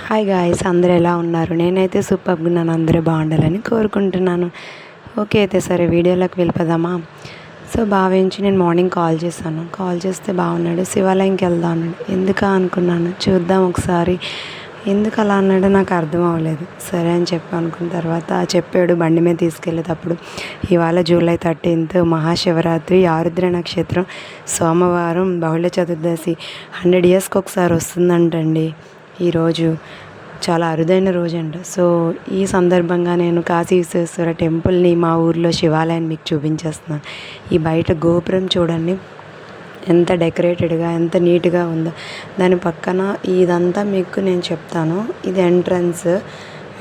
Hi guys, అందరూ ఎలా ఉన్నారు? నేనైతే సూపర్గా ఉన్నాను. అందరూ బాగుండాలని కోరుకుంటున్నాను. ఓకే, అయితే సరే వీడియోలోకి వెళ్ళిపోదామా? సో భావించి నేను మార్నింగ్ కాల్ చేశాను. కాల్ చేస్తే బాగున్నాడు, శివాలయంకి వెళ్దాం అన్నాడు. ఎందుకా అనుకున్నాను, చూద్దాం ఒకసారి. ఎందుకు అలా అన్నాడో నాకు అర్థం అవ్వలేదు. సరే అని చెప్పి అనుకున్న తర్వాత చెప్పాడు బండి మీద తీసుకెళ్ళేటప్పుడు, ఇవాళ జూలై 13th మహాశివరాత్రి, ఆరుద్ర నక్షత్రం, సోమవారం, బహుళ చతుర్దశి, 100 yearsకి ఒకసారి వస్తుందంటండి. ఈరోజు చాలా అరుదైన రోజంట. సో ఈ సందర్భంగా నేను కాశీ విశ్వేశ్వర టెంపుల్ని, మా ఊర్లో శివాలయాన్ని మీకు చూపించేస్తున్నాను. ఈ బయట గోపురం చూడండి ఎంత డెకరేటెడ్గా, ఎంత నీట్గా ఉందో. దాని పక్కన ఇదంతా మీకు నేను చెప్తాను. ఇది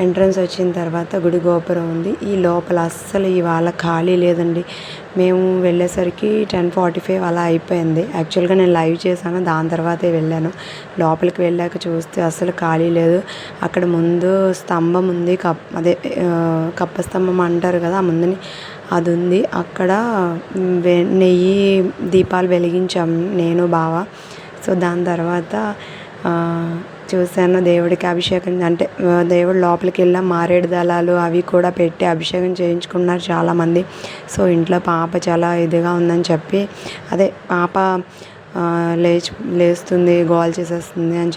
ఎంట్రన్స్ వచ్చిన తర్వాత గుడి గోపురం ఉంది. ఈ లోపల అస్సలు ఇవాళ ఖాళీ లేదండి. మేము వెళ్ళేసరికి 10:45 అలా అయిపోయింది. యాక్చువల్గా నేను లైవ్ చేశాను, దాని తర్వాతే వెళ్ళాను. లోపలికి వెళ్ళాక చూస్తే అస్సలు ఖాళీ లేదు. అక్కడ ముందు స్తంభం ఉంది, కప్ప స్తంభం అంటారు కదా, ఆ ముందుని అది ఉంది. అక్కడ నెయ్యి దీపాలు వెలిగించాము నేను, బావ. సో దాని తర్వాత చూశాను దేవుడికి అభిషేకం, అంటే దేవుడు లోపలికి వెళ్ళాం. మారేడు దళాలు అవి కూడా పెట్టి అభిషేకం చేయించుకున్నారు చాలామంది. సో ఇంట్లో పాప చాలా ఇదిగా ఉందని చెప్పి, అదే పాప లేస్తుంది, గోల్ చేసేస్తుంది అని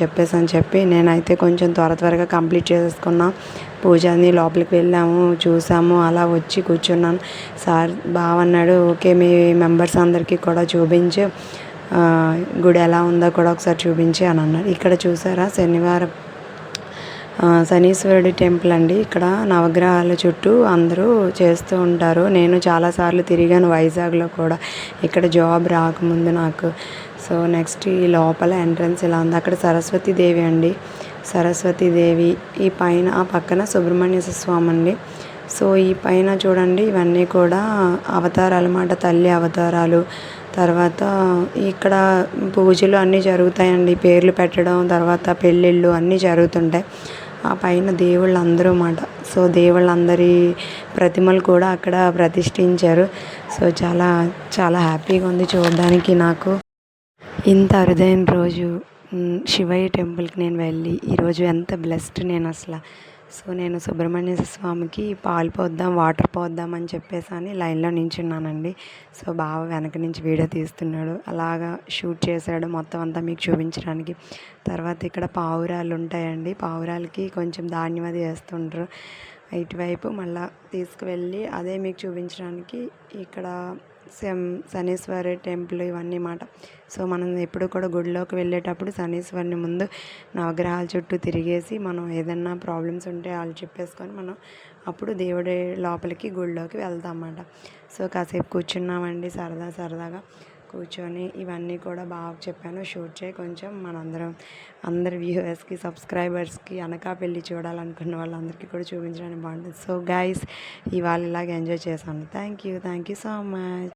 చెప్పి నేనైతే కొంచెం త్వరగా కంప్లీట్ చేసేసుకున్నా. పూజని లోపలికి వెళ్ళాము, చూసాము, అలా వచ్చి కూర్చున్నాను. సార్ బావన్నాడు, ఓకే మీ మెంబర్స్ అందరికీ కూడా చూపించు, గుడి ఎలా ఉందో కూడా ఒకసారి చూపించి అని అన్నాడు. ఇక్కడ చూసారా, శనీశ్వరుడి టెంపుల్ అండి. ఇక్కడ నవగ్రహాల చుట్టూ అందరూ చేస్తూ ఉంటారు. నేను చాలాసార్లు తిరిగాను వైజాగ్లో కూడా, ఇక్కడ జాబ్ రాకముందు నాకు. సో నెక్స్ట్ ఈ లోపల ఎంట్రన్స్ ఇలా ఉంది. అక్కడ సరస్వతీదేవి అండి, సరస్వతీదేవి. ఈ పైన ఆ పక్కన సుబ్రహ్మణ్య స్వామి అండి. సో ఈ పైన చూడండి, ఇవన్నీ కూడా అవతారాలు అన్నమాట, తల్లి అవతారాలు. తర్వాత ఇక్కడ పూజలు అన్నీ జరుగుతాయండి, పేర్లు పెట్టడం, తర్వాత పెళ్ళిళ్ళు అన్నీ జరుగుతుంటాయి. ఆ పైన దేవుళ్ళు అందరూ అన్నమాట. సో దేవుళ్ళందరి ప్రతిమలు కూడా అక్కడ ప్రతిష్ఠించారు. సో చాలా చాలా హ్యాపీగా ఉంది చూడడానికి. నాకు ఇంత అరుదైన రోజు శివయ్య టెంపుల్కి నేను వెళ్ళి ఈరోజు ఎంత బ్లెస్డ్ నేను అసలు. సో నేను సుబ్రహ్మణ్య స్వామికి పాలు పోద్దాం, వాటర్ పోద్దాం అని చెప్పేసి అని లైన్లో నించున్నానండి. సో బావ వెనక నుంచి వీడియో తీస్తున్నాడు, అలాగా షూట్ చేశాడు మొత్తం అంతా మీకు చూపించడానికి. తర్వాత ఇక్కడ పావురాలు ఉంటాయండి, పావురాలకి కొంచెం ధాన్యం అది వేస్తుంటారు. ఇటువైపు మళ్ళీ తీసుకువెళ్ళి అదే మీకు చూపించడానికి ఇక్కడ శనీశ్వరి టెంపుల్ ఇవన్నీ మాట. సో మనం ఎప్పుడు కూడా గుడిలోకి వెళ్ళేటప్పుడు శనీశ్వరిని ముందు నవగ్రహాల చుట్టూ తిరిగేసి, మనం ఏదన్నా ప్రాబ్లమ్స్ ఉంటే వాళ్ళు చెప్పేసుకొని మనం అప్పుడు దేవుడి లోపలికి గుడిలోకి వెళ్తామన్నమాట. సో కాసేపు కూర్చున్నామండి, సరదాగా కూర్చొని ఇవన్నీ కూడా బాగా చెప్పాను, షూట్ చేయి కొంచెం అందరి వ్యూవర్స్కి, సబ్స్క్రైబర్స్కి, అనకాపల్లి చూడాలనుకున్న వాళ్ళందరికీ కూడా చూపించడానికి బాగుంటుంది. సో గైస్, ఇవాళ ఇలాగ ఎంజాయ్ చేశాను. Thank you so much.